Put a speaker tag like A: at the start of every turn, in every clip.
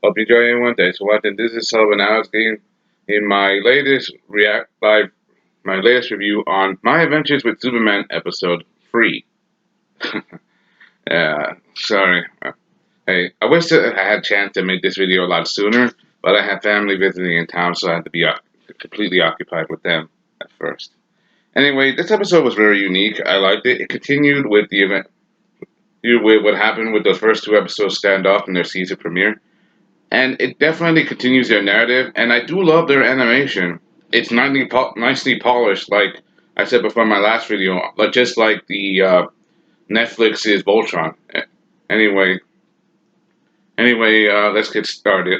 A: Hope you enjoy everyone. Thanks for watching. This is Sellavin. I was getting in my latest react live, my latest review on My Adventures with Superman episode 3. Sorry. Hey, I wish that I had a chance to make this video a lot sooner, but I had family visiting in town, so I had to be completely occupied with them at first. Anyway, this episode was very unique. I liked it. It continued with the event, with what happened with the first two episodes standoff in their season premiere. And it definitely continues their narrative, and I do love their animation. It's nicely polished, like I said before in my last video, but just like the Netflix's Voltron. Anyway, let's get started.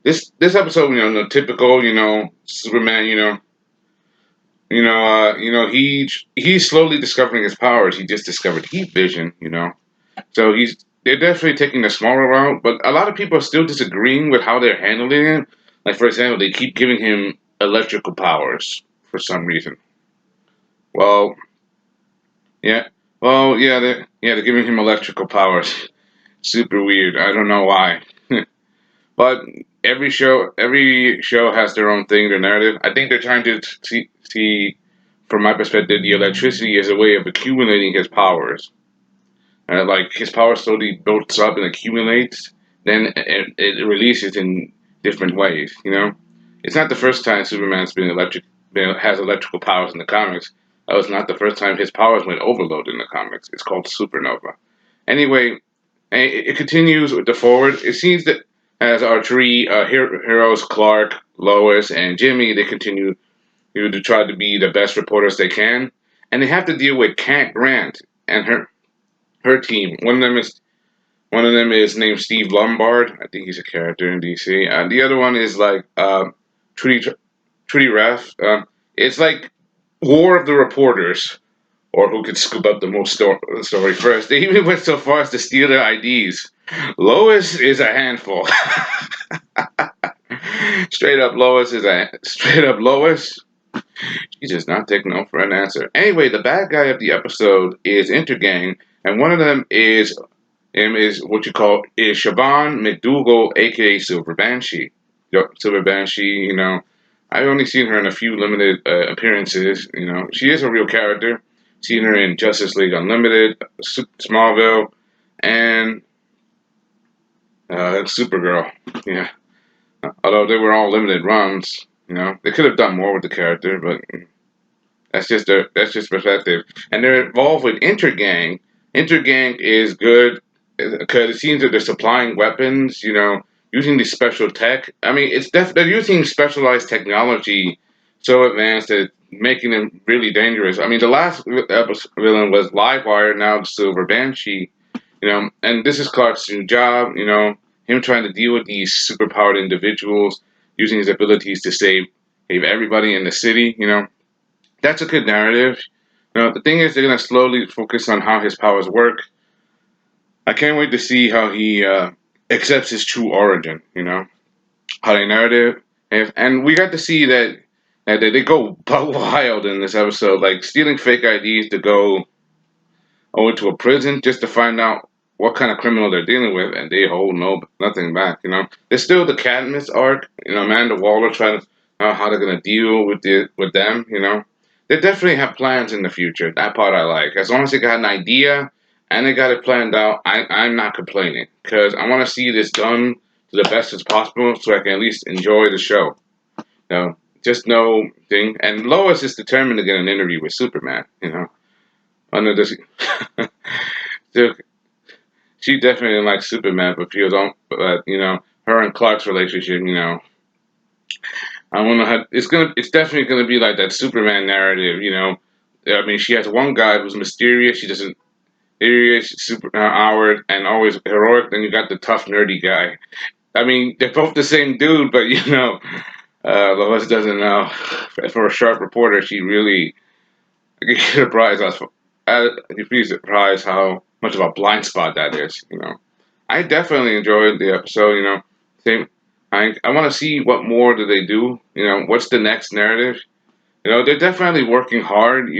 A: This episode, the typical, Superman, he's slowly discovering his powers. He just discovered heat vision, so they're definitely taking the smaller route, but a lot of people are still disagreeing with how they're handling it. Like for example, they keep giving him electrical powers for some reason. Well, yeah, they're giving him electrical powers. Super weird. I don't know why, but every show has their own thing, their narrative. I think they're trying to see from my perspective, the electricity is a way of accumulating his powers. Like his power slowly builds up and accumulates, then it releases in different ways. It's not the first time Superman's has electrical powers in the comics. That was not the first time his powers went overload in the comics. It's called supernova. Anyway, it continues with the forward. It seems that as our three heroes, Clark, Lois, and Jimmy, they continue to try to be the best reporters they can, and they have to deal with Cat Grant and her team. One of them is named Steve Lombard. I think he's a character in DC. The other one is like Trudy Trudy Raff. It's like War of the Reporters, or who could scoop up the most story first. They even went so far as to steal their IDs. Lois is a handful. Straight up Lois. She does not take no for an answer. Anyway, the bad guy of the episode is Intergang, and one of them is what you call is Siobhan McDougal, aka Silver Banshee. Silver Banshee, I've only seen her in a few limited appearances. She is a real character. Seen her in Justice League Unlimited, Smallville, and Supergirl. Yeah, although they were all limited runs, they could have done more with the character, but that's just perspective. And they're involved with Intergang. Intergang is good because it seems that they're supplying weapons. Using the special tech. I mean, they're using specialized technology so advanced that making them really dangerous. I mean, the last villain was Livewire, now the Silver Banshee. And this is Clark's new job. Him trying to deal with these superpowered individuals, using his abilities to save everybody in the city. That's a good narrative. The thing is, they're gonna slowly focus on how his powers work. I can't wait to see how he accepts his true origin. How they narrative, and we got to see that they go buck wild in this episode, like stealing fake IDs to go over to a prison just to find out what kind of criminal they're dealing with, and they hold nothing back. There's still the Cadmus arc. Amanda Waller trying to know how they're gonna deal with them. They definitely have plans in the future. That part I like. As long as they got an idea and they got it planned out, I'm not complaining because I want to see this done to the best as possible so I can at least enjoy the show. Just no thing. And Lois is determined to get an interview with Superman. Under this, she definitely didn't like Superman, but her and Clark's relationship. I don't know how it's definitely gonna be like that Superman narrative. I mean, she has one guy who's mysterious. She doesn't mysterious, super Howard, and always heroic. Then you got the tough, nerdy guy. I mean, they're both the same dude, but Lois doesn't know. For a sharp reporter, she really surprised us. You'd be surprised how much of a blind spot that is. I definitely enjoyed the episode. Same. I want to see what more do they do. What's the next narrative? They're definitely working hard.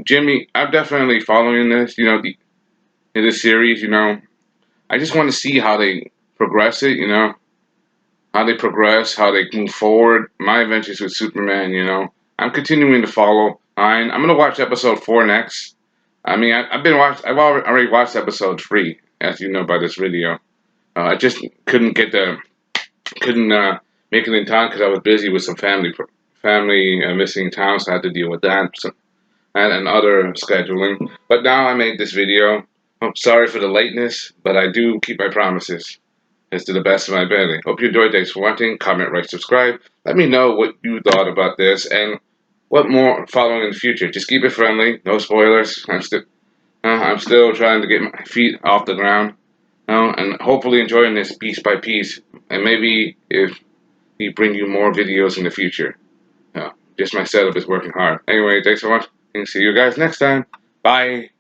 A: Jimmy, I'm definitely following this. In this series. I just want to see how they progress it. how they progress, how they move forward. My adventures with Superman, I'm continuing to follow. I'm gonna watch episode 4 next. I mean, I've already watched episode 3, as you know by this video. I just couldn't make it in time because I was busy with some family missing in town, so I had to deal with that and other scheduling. But now I made this video. I'm sorry for the lateness, but I do keep my promises. It's to the best of my ability. Hope you enjoyed. Thanks for watching. Comment, rate, subscribe. Let me know what you thought about this and what more following in the future. Just keep it friendly. No spoilers. I'm still trying to get my feet off the ground. And hopefully enjoying this piece by piece. And maybe if we bring you more videos in the future. Just my setup is working hard. Anyway, thanks so much. And see you guys next time. Bye.